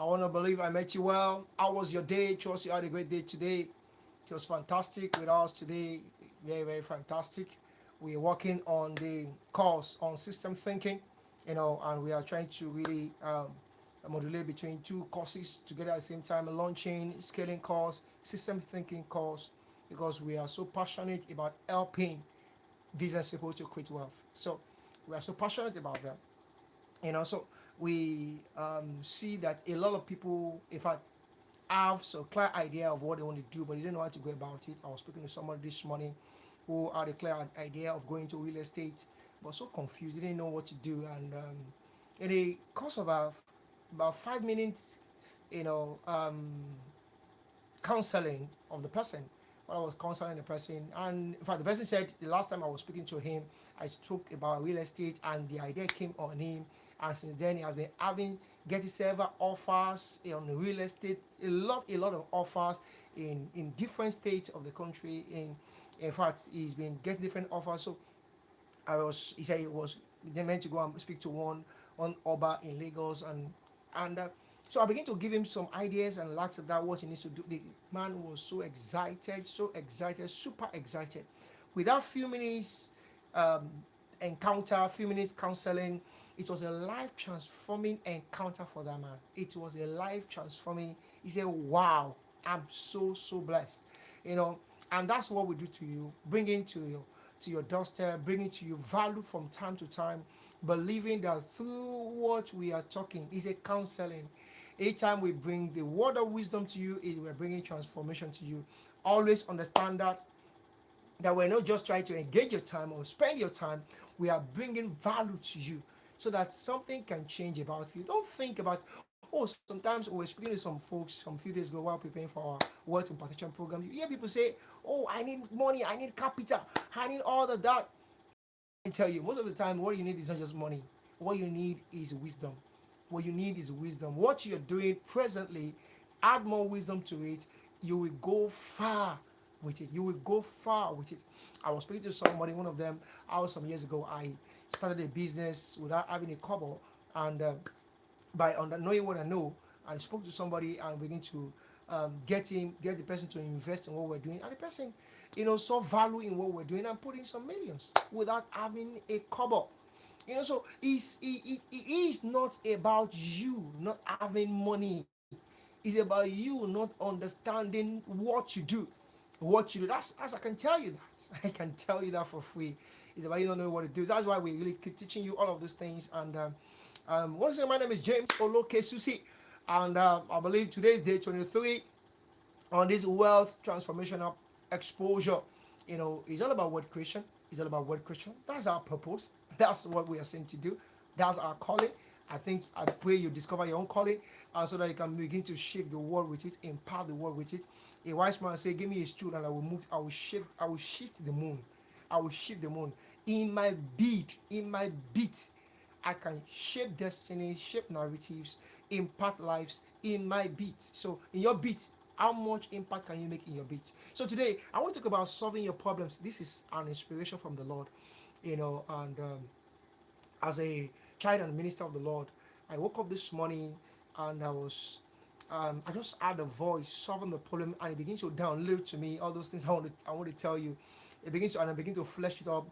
I want to believe I met you well. How was your day? Trust you had a great day today. It was fantastic with us today. Very, very fantastic. We're working on the course on system thinking, and we are trying to really modulate between two courses together at the same time, launching, scaling course, system thinking course, because we are so passionate about helping business people to create wealth. So we are so passionate about that. So we see that a lot of people, in fact, have so clear idea of what they want to do, but they don't know how to go about it. I was speaking to somebody this morning who had a clear idea of going to real estate, but so confused, they didn't know what to do. And in the course of about 5 minutes, you know, um, counseling of the person. While I was counseling the person, and in fact, the person said the last time I was speaking to him, I spoke about real estate, and the idea came on him. And since then, he has been getting several offers on real estate, a lot of offers in different states of the country. In fact, he's been getting different offers. So he said he was they meant to go and speak to one Oba in Lagos, and so I began to give him some ideas and lots of that what he needs to do. The man was so excited, super excited. Without few minutes um, encounter, few minutes counseling, it was a life transforming encounter for that man. It was a life transforming. He said, "Wow, I'm so blessed," you know, and that's what we do to you, bringing to your doorstep, bringing to you value from time to time, believing that through what we are talking is a counseling. Each time we bring the word of wisdom to you, we're bringing transformation to you. Always understand that we're not just trying to engage your time or spend your time, we are bringing value to you so that something can change about you. Don't think about, oh, sometimes we were speaking to some folks some few days ago while preparing for our wealth impartation program. You hear people say, oh, I need money, I need capital, I need all of that. I tell you, most of the time, what you need is not just money. What you need is wisdom. What you need is wisdom. What you're doing presently, add more wisdom to it. You will go far with it. You will go far with it. I was speaking to somebody, one of them, some years ago. I started a business without having a couple, and by knowing what I know, I spoke to somebody and began to get the person to invest in what we're doing, and the person, saw value in what we're doing and put in some millions without having a cover. So it is not about you not having money. It's about you not understanding what you do. That's I can tell you that. I can tell you that for free. It's about you don't know what to do. That's why we really keep teaching you all of these things. And once again, my name is James Olokesusi, and I believe today is day 23 on this wealth transformational exposure. It's all about word creation. It's all about word creation. That's our purpose. That's what we are saying to do. That's our calling. I pray you discover your own calling, so that you can begin to shape the world with it, impact the world with it. A wise man said, "Give me a stool, and I will move. I will shift the moon. I will shift the moon in my beat. I can shape destiny, shape narratives, impact lives in my beat. So in your beat, how much impact can you make in your beat? So today, I want to talk about solving your problems. This is an inspiration from the Lord, and as a child and minister of the Lord, I woke up this morning and I just had a voice solving the problem, and it begins to download to me all those things I want to tell you. I begin to flesh it up,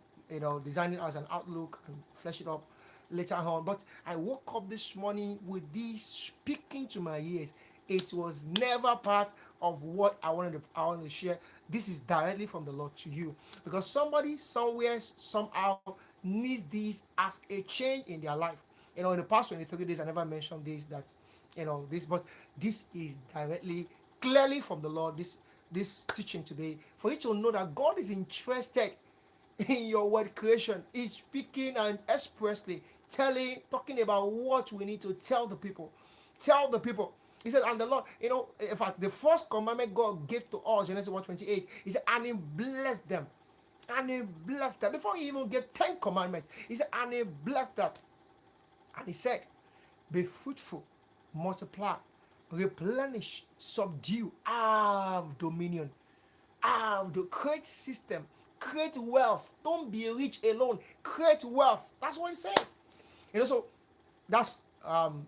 design it as an outlook and flesh it up later on. But I woke up this morning with this speaking to my ears. It was never part of what I wanted to share. This is directly from the Lord to you, because somebody somewhere somehow needs this as a change in their life. In the past 23 days, I never mentioned this, but this is directly, clearly from the Lord. This teaching today, for you to know that God is interested in your word creation. He's speaking and expressly talking about what we need to tell the people. Tell the people. He said, and the Lord, in fact, the first commandment God gave to us, Genesis 1:28, he said, and he blessed them. And he blessed them. Before he even gave 10 commandments, he said, and he blessed them. And he said, be fruitful, multiply, replenish, subdue, have dominion, create system, create wealth. Don't be rich alone. Create wealth. That's what he said. So that's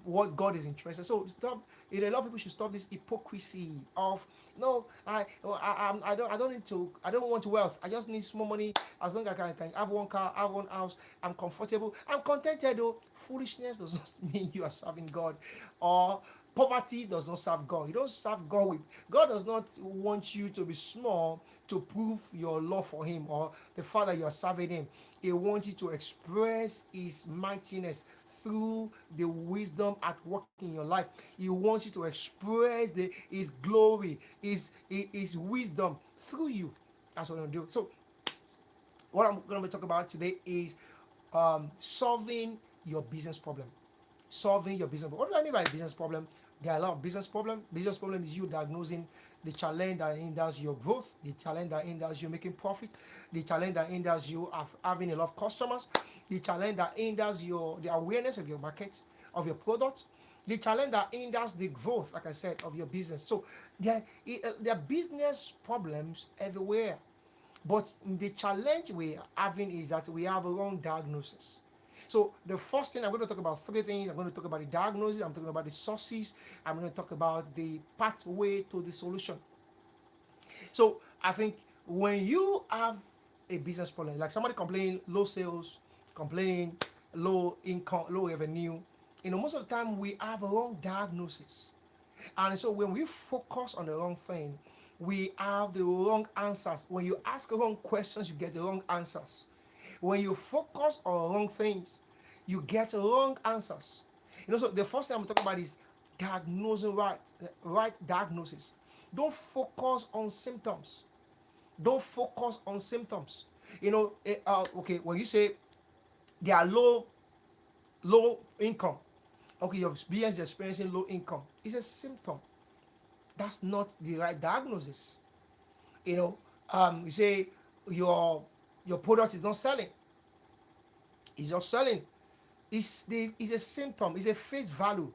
what God is interested. So stop. A lot of people should stop this hypocrisy of no, I don't need to. I don't want wealth. I just need small money. As long as I can have one car, have one house, I'm comfortable. I'm contented. Though foolishness does not mean you are serving God, or poverty does not serve God. You don't serve God with. God does not want you to be small to prove your love for Him or the fact that you are serving Him. He wants you to express His mightiness through the wisdom at work in your life. He wants you to express His glory, His wisdom through you. That's what I'm going to do. So, what I'm going to be talking about today is solving your business problem. Solving your business problem. What do I mean by business problem? There are a lot of business problem. Business problem is you diagnosing the challenge that hinders your growth, the challenge that hinders you making profit, the challenge that hinders you of having a lot of customers, the challenge that hinders the awareness of your market, of your product, the challenge that hinders the growth, like I said, of your business. So there are business problems everywhere. But the challenge we're having is that we have a wrong diagnosis. So the first thing, I'm going to talk about three things. I'm going to talk about the diagnosis, I'm talking about the sources, I'm going to talk about the pathway to the solution. So I think when you have a business problem, like somebody complaining low sales, complaining low income, low revenue, most of the time we have a wrong diagnosis. And so when we focus on the wrong thing, we have the wrong answers. When you ask the wrong questions, you get the wrong answers. When you focus on wrong things, you get wrong answers. So the first thing I'm talking about is diagnosing right diagnosis. Don't focus on symptoms. Don't focus on symptoms. Okay, when you say they are low income, okay, your business is experiencing low income, it's a symptom. That's not the right diagnosis. You say your product is not selling. It's not selling. It's a symptom. It's a face value.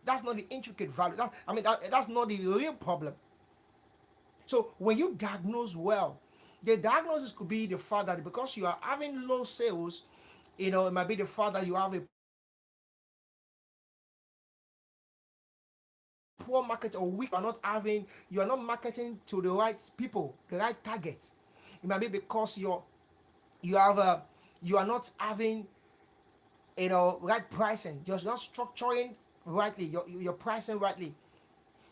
That's not the intricate value. That's not the real problem. So when you diagnose well, the diagnosis could be the fact that because you are having low sales, it might be the fact that you have a poor market or weak. You are not marketing to the right people, the right targets. It might be because you are not having right pricing. You're not structuring rightly. You're pricing rightly.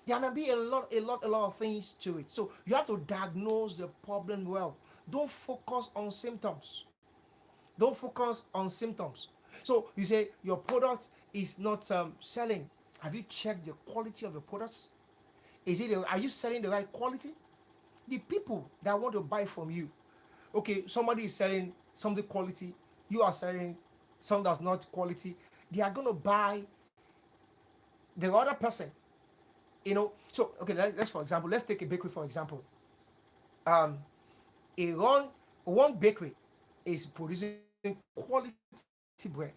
There may be a lot of things to it. So you have to diagnose the problem well. Don't focus on symptoms. Don't focus on symptoms. So you say your product is not selling. Have you checked the quality of the products? Are you selling the right quality? The people that want to buy from you. Okay, somebody is selling something quality. You are selling something that's not quality. They are going to buy the other person. So okay, let's for example, let's take a bakery for example. One bakery is producing quality bread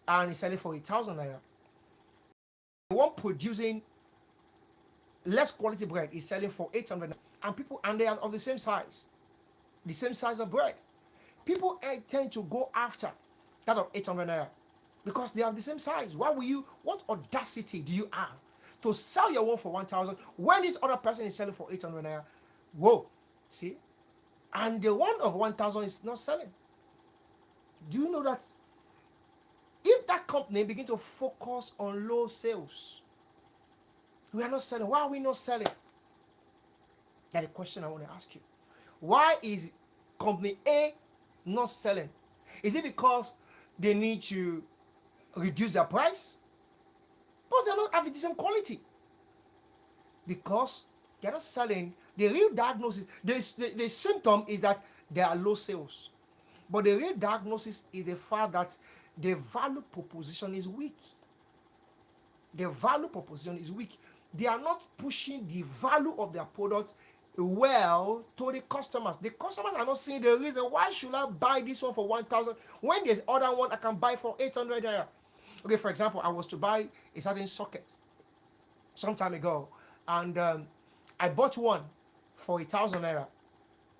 and is selling for 1,000 naira. The one producing less quality bread is selling for 800 naira. And they are of the same size of bread. People tend to go after that of 800 naira because they are the same size. What audacity do you have to sell your one for 1,000 when this other person is selling for 800 naira? Whoa, see? And the one of 1,000 is not selling. Do you know that if that company begin to focus on low sales, we are not selling. Why are we not selling? That's the question I want to ask you. Why is company A not selling? Is it because they need to reduce their price? But they're not having the same quality. Because they're not selling. The real diagnosis, the symptom is that there are low sales. But the real diagnosis is the fact that the value proposition is weak. The value proposition is weak. They are not pushing the value of their product well to the customers. The customers are not seeing the reason why should I buy this one for 1,000 when there's other one I can buy for 800 naira. Okay, for example, I was to buy a certain socket some time ago, and I bought one for 1,000 naira,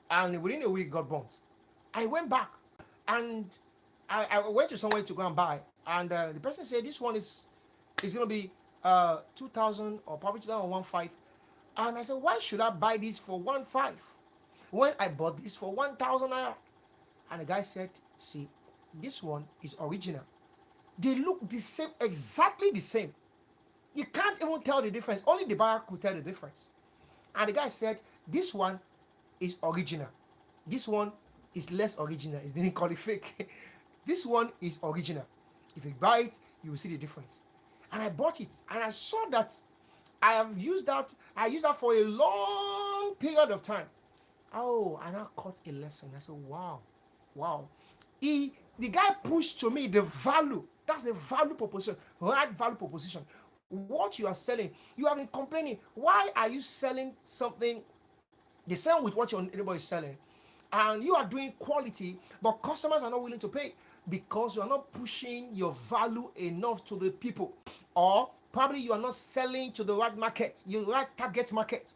and within a week got burnt. I went back and I went to somewhere to go and buy. And the person said this one is going to be 2000 or probably 2015. And I said, why should I buy this for 1.5 when I bought this for 1,000 naira? And the guy said, see, this one is original. They look the same, exactly the same. You can't even tell the difference. Only the buyer could tell the difference. And the guy said, this one is original. This one is less original. He didn't call it fake. This one is original. If you buy it, you will see the difference. And I bought it. And I saw that I have used that. I used that for a long period of time. Oh, and I caught a lesson. I said, wow, wow. The guy pushed to me the value. That's the value proposition, right value proposition. What you are selling, you have been complaining. Why are you selling something the same with what your neighbor is selling? And you are doing quality, but customers are not willing to pay because you are not pushing your value enough to the people. Or probably you are not selling to the right market, your right target market.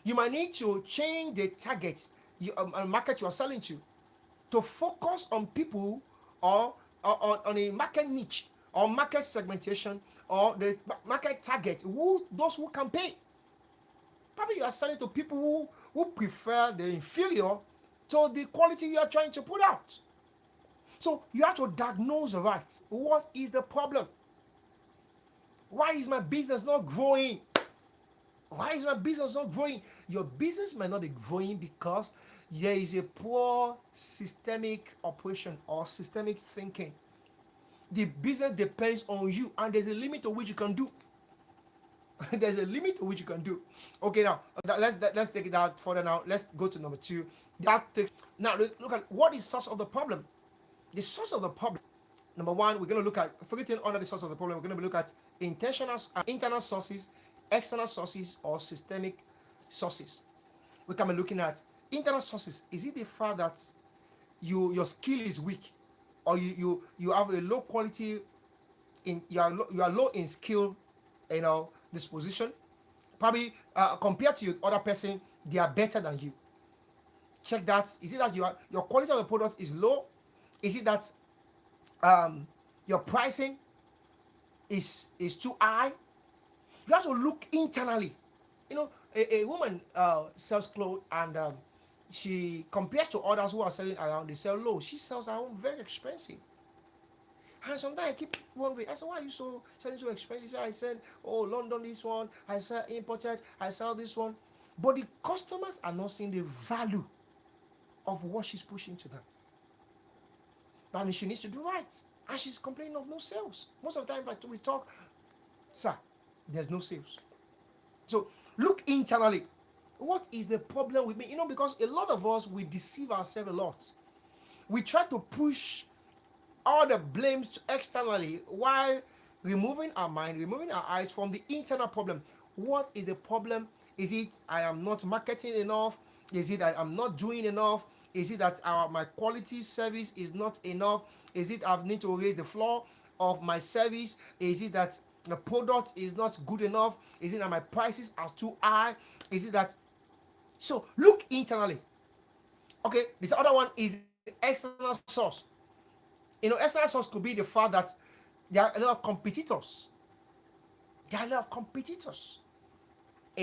You might need to change the target market you are selling to focus on people or on a market niche or market segmentation or the market target, those who can pay. Probably you are selling to people who prefer the inferior to the quality you are trying to put out. So you have to diagnose right. What is the problem? Why is my business not growing? Why is my business not growing? Your business might not be growing because there is a poor systemic operation or systemic thinking. The business depends on you, and there's a limit to which you can do. There's a limit to which you can do. Okay, now let's take it out further. Now let's go to number 2. Now look at what is source of the problem. The source of the problem. Number 1, we're going to look at 3 things under the source of the problem. We're going to look at internal sources, external sources, or systemic sources. We can be looking at internal sources. Is it the fact that your skill is weak, or you have a low quality you are low in skill, disposition? Probably compared to your other person, they are better than you. Check that. Is it that your quality of the product is low? Is it that your pricing is too high? You have to look internally. A woman sells clothes, and she compares to others who are selling around. They sell low. She sells her own very expensive. And sometimes I keep wondering, I said, why are you selling so expensive? I said, oh, London this one, I sell imported, I sell this one. But the customers are not seeing the value of what she's pushing to them. That means she needs to do right. And she's complaining of no sales. Most of the time we talk, sir, there's no sales. So look internally. What is the problem with me? Because a lot of us, we deceive ourselves a lot. We try to push all the blames externally while removing our mind, removing our eyes from the internal problem. What is the problem? Is it I am not marketing enough? Is it that I'm not doing enough? Is it that my quality service is not enough? Is it I need to raise the floor of my service? Is it that the product is not good enough? Is it that my prices are too high? Is it that... So look internally. Okay, this other one is the external source. External source could be the fact that there are a lot of competitors. I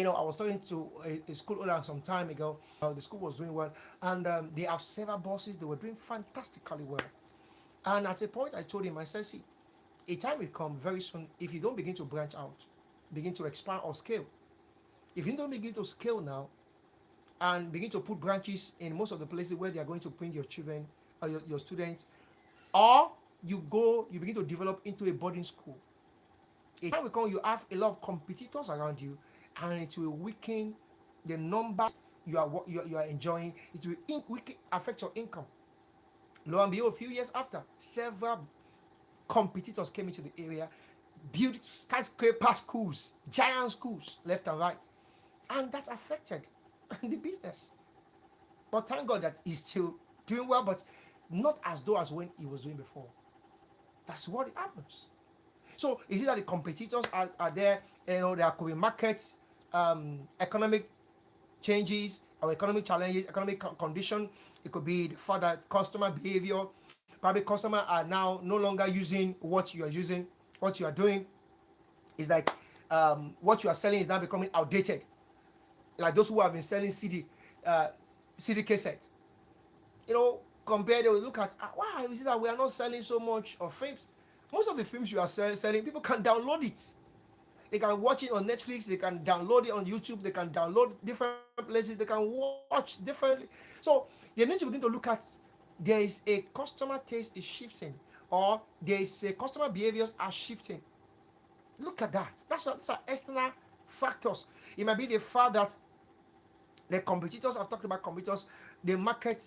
was talking to a school owner some time ago. The school was doing well, and they have several bosses. They were doing fantastically well. And at a point, I told him, I said, see, a time will come very soon if you don't begin to branch out, begin to expand or scale. If you don't begin to scale now and begin to put branches in most of the places where they are going to bring your children or your students, or you begin to develop into a boarding school. A time will come, you have a lot of competitors around you, and it will weaken the number you are enjoying. It will affect your income. Lo and behold, a few years after, several competitors came into the area, built skyscraper schools, giant schools, left and right, and that affected the business. But thank God that he's still doing well, but not as though as when he was doing before. That's what happens. So is it that the competitors are there? There could be market, economic changes or economic challenges, economic condition. It could be the fact that customer behavior Probably customers are now no longer using what you are using, what you are doing. It's like what you are selling is now becoming outdated. Like those who have been selling uh, CD cassettes, compare, they will look at, why is it that we are not selling so much of films? Most of the films you are selling, people can download it. They can watch it on Netflix, they can download it on YouTube, they can download different places, they can watch differently. So you need to begin to look at, there is a customer taste is shifting, or there is a customer behaviors are shifting. Look at that. Those are external factors. It might be the fact that the competitors, I've talked about competitors, the market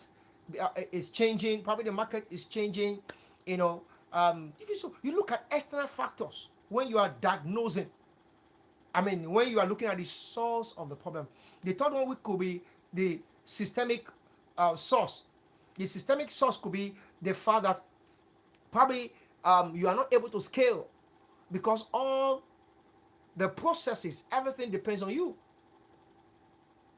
is changing, probably the market is changing, you know. So you look at external factors when you are diagnosing. I mean, when you are looking at the source of the problem. The third one could be the systemic source. The systemic source could be the fact that probably you are not able to scale because all the processes, everything depends on you.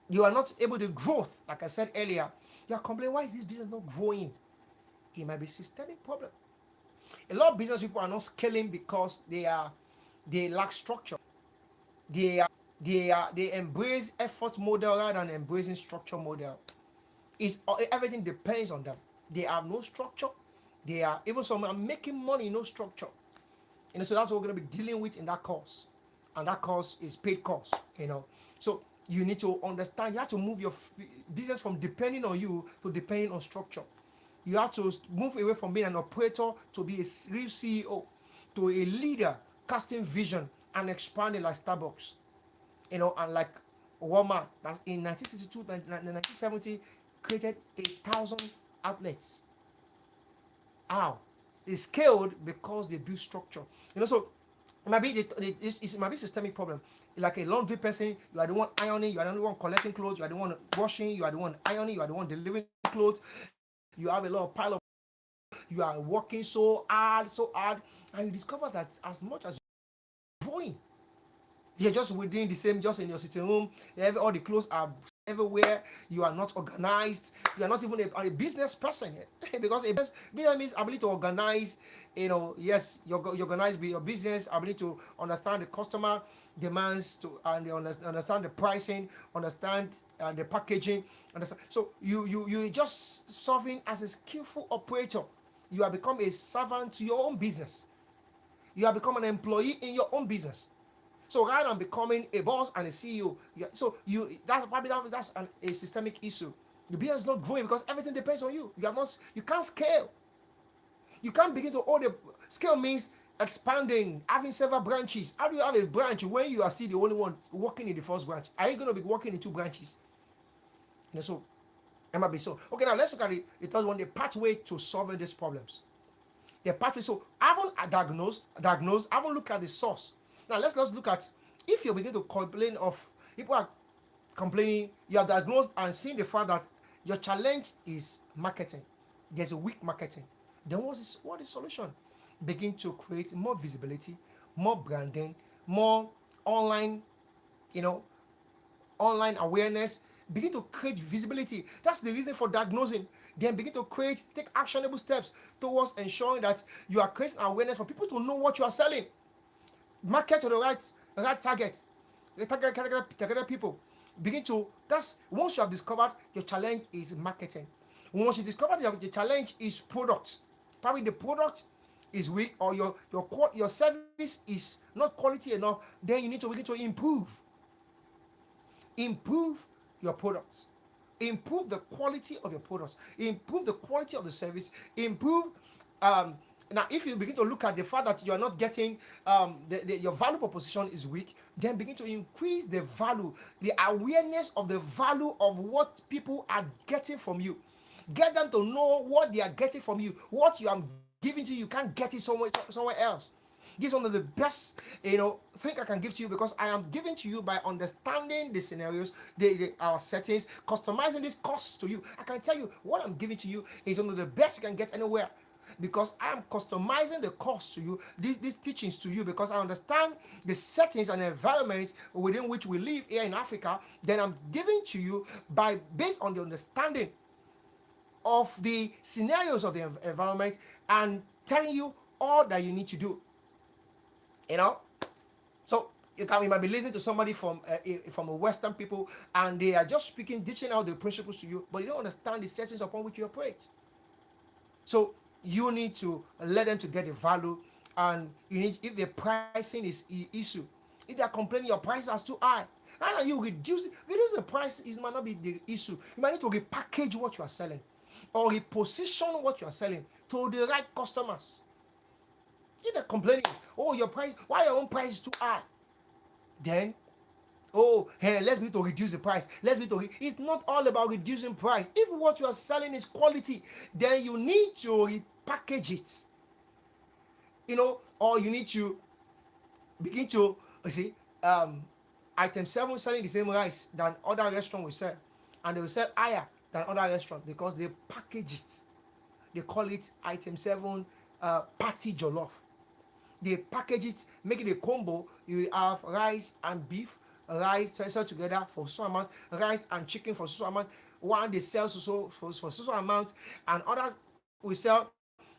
You are not able to growth, like I said earlier. You are complaining, why is this business not growing? It might be a systemic problem. A lot of business people are not scaling because they lack structure. They embrace effort model rather than embracing structure model. It's everything depends on them. They have no structure. They are even some are making money, no structure. So that's what we're going to be dealing with in that course, and that course is paid course. So you need to understand. You have to move your business from depending on you to depending on structure. You have to move away from being an operator to be a real CEO, to a leader casting vision and expanding like Starbucks, and like Walmart. That's in 1962 and 1970 created 1,000 outlets. How? They scaled because they built structure. So it might be it might be a systemic problem. Like a laundry person, you are the one ironing, you are the one collecting clothes, you are the one washing, you are the one ironing, you are the one delivering clothes. You have a lot of pile of, you are working so hard, and you discover that as much as you're growing, you're just within the same, just in your sitting room. All the clothes are everywhere. You are not organized. You are not even a business person because a business means ability to organize. Yes, you organize your business, ability to understand the customer demands, and understand the pricing, understand the packaging. Understand. So you just serving as a skillful operator. You have become a servant to your own business. You have become an employee in your own business. So rather than becoming a boss and a CEO, that's a systemic issue. The business is not growing because everything depends on you. You can't scale. You can't begin to hold a scale means expanding, having several branches. How do you have a branch when you are still the only one working in the first branch? Are you going to be working in two branches? So it might be so. Okay, now let's look at the third one, the pathway to solving these problems. The pathway. So I haven't diagnosed, I haven't looked at the source. Now let's look at, if you begin to complain of, people are complaining, you have diagnosed and seen the fact that your challenge is marketing. There's a weak marketing. Then what is the solution? Begin to create more visibility, more branding, more online, online awareness. Begin to create visibility. That's the reason for diagnosing. Then begin to take actionable steps towards ensuring that you are creating awareness for people to know what you are selling. Market to the right target. The target people. That's once you have discovered your challenge is marketing. Once you discover your challenge is product. Probably the product is weak, or your service is not quality enough, then you need to begin to improve your products, improve the quality of your products, improve the quality of the service, improve. Now, if you begin to look at the fact that you are not getting your value proposition is weak, then begin to increase the value, the awareness of the value of what people are getting from you. Get them to know what they are getting from you. What you are giving to you, you can't get it somewhere else. This is one of the best thing I can give to you, because I am giving to you by understanding the scenarios, our settings, customizing this course to you. I can tell you what I'm giving to you is one of the best you can get anywhere, because I am customizing the course to you, these teachings to you, because I understand the settings and environments within which we live here in Africa. Then I'm giving to you based on the understanding of the scenarios of the environment and telling you all that you need to do. You know, so you might be listening to somebody from a Western people, and they are just speaking, dishing out the principles to you, but you don't understand the settings upon which you operate. So you need to let them to get the value, and you need, if the pricing is issue, if they are complaining your prices are too high, and you reduce the price, it might not be the issue. You might need to repackage what you are selling, or reposition what you are selling to the right customers. If they're complaining, oh, your price, why your own price is too high? Then, oh, hey, let's be to reduce the price. It's not all about reducing price. If what you are selling is quality, then you need to repackage it. Or you need to begin to, item 7 selling the same rice than other restaurant will sell, and they will sell higher than other restaurant because they package it. They call it item 7 party jollof. They package it, make it a combo. You have rice and beef, rice sell together for so amount, rice and chicken for so amount. One they sell for so amount, and other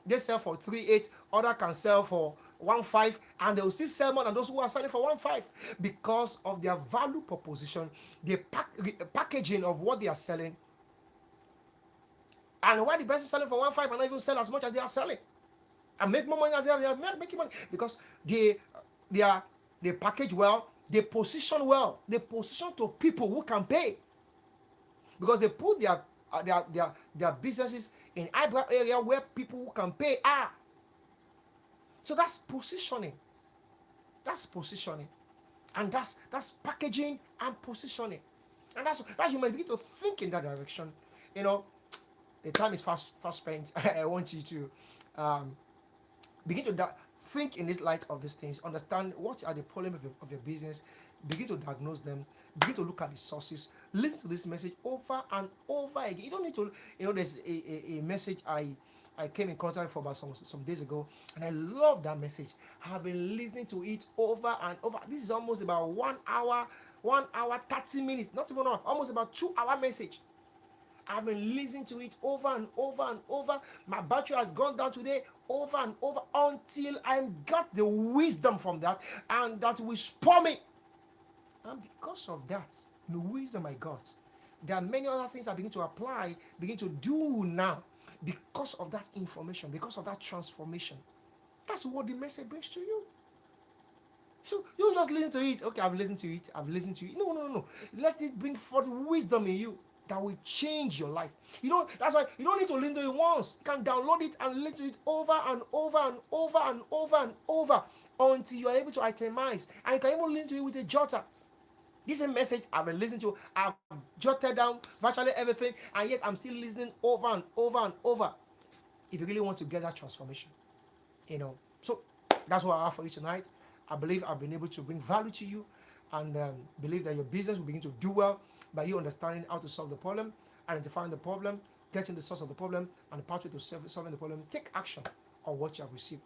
they sell for 3.8, other can sell for 1.5, and they will still sell more than those who are selling for 1.5 because of their value proposition, the packaging of what they are selling. And why the person selling for 1.5 and not even sell as much as they are selling and make more money as they are making money? Because they package well, they position well, they position to people who can pay, because they put their businesses in eyebrow area where people who can pay are. So that's positioning. And that's packaging and positioning. And that's you might begin to think in that direction. The time is fast spent. I want you to begin to think in this light of these things. Understand what are the problems of your business. Begin to diagnose them. Begin to look at the sources. Listen to this message over and over again. You don't need to, there's a message I came in contact for about some days ago, and I love that message. I've been listening to it over and over. This is almost about 1 hour, 30 minutes, not even almost about 2 hour message. I've been listening to it over and over and over. My battery has gone down today over and over until I got the wisdom from that, and that will spur me. And because of that, the wisdom I got, there are many other things I begin to apply, begin to do now, because of that information, because of that transformation. That's what the message brings to you. So you just listen to it. Okay, I've listened to it. No. Let it bring forth wisdom in you that will change your life. That's why you don't need to listen to it once. You can download it and listen to it over and over and over and over and over until you are able to itemize. And you can even listen to it with a jotter. This is a message I've been listening to. I've jotted down virtually everything, and yet I'm still listening over and over and over. If you really want to get that transformation, So that's what I have for you tonight. I believe I've been able to bring value to you, and believe that your business will begin to do well by you understanding how to solve the problem, identifying the problem, getting the source of the problem, and the pathway to solving the problem. Take action on what you have received.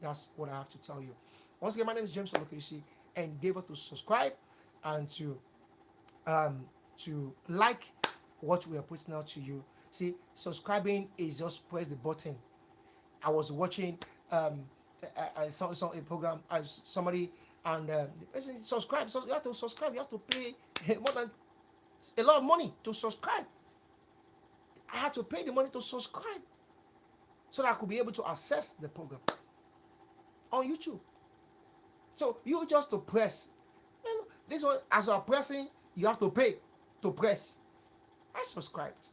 That's what I have to tell you. Once again, my name is James Olokesusi. Endeavor to subscribe and to like what we are putting out to you. See, subscribing is just press the button. I was watching I saw a program as somebody, and the person subscribe. So you have to subscribe. You have to pay more than a lot of money to subscribe. I had to pay the money to subscribe so that I could be able to access the program on YouTube. So you just to press. This one, as you are pressing, you have to pay to press. I subscribed.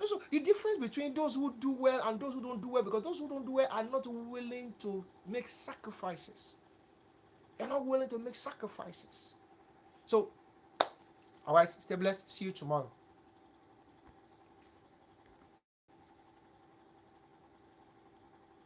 So the difference between those who do well and those who don't do well, because those who don't do well are not willing to make sacrifices. They're not willing to make sacrifices. So, all right, stay blessed. See you tomorrow.